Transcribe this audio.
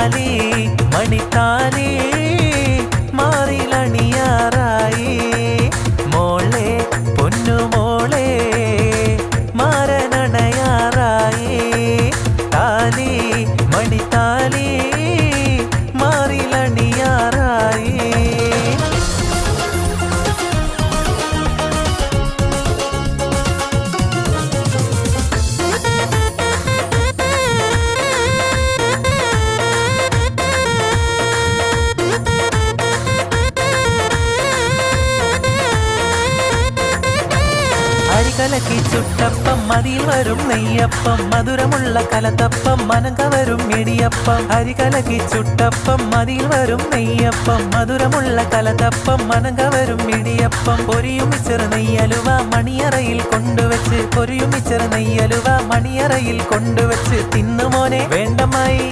താലി മണിത്താലി മാറിലണിയാറായി മോളെ പൊന്നുമോളെ മാരനണയാറായി താലി മണിത്താലി മാറിലണിയാറായി അരികലക്കി ചുട്ടപ്പം മതിയിൽ വരും നെയ്യപ്പം മധുരമുള്ള കലത്തപ്പം മനം കവരും ഇടിയപ്പം അരികലക്കി ചുട്ടപ്പം മതിയിൽ വരും നെയ്യപ്പം മധുരമുള്ള കലത്തപ്പം മനം കവരും ഇടിയപ്പം പൊരിയുമിച്ചർ നെയ്യലുവ മണിയറയിൽ കൊണ്ടുവച്ച് പൊരിയുമിച്ചർ നെയ്യലുവ മണിയറയിൽ കൊണ്ടുവച്ച് തിന്നുമോനെ വേണ്ടമായി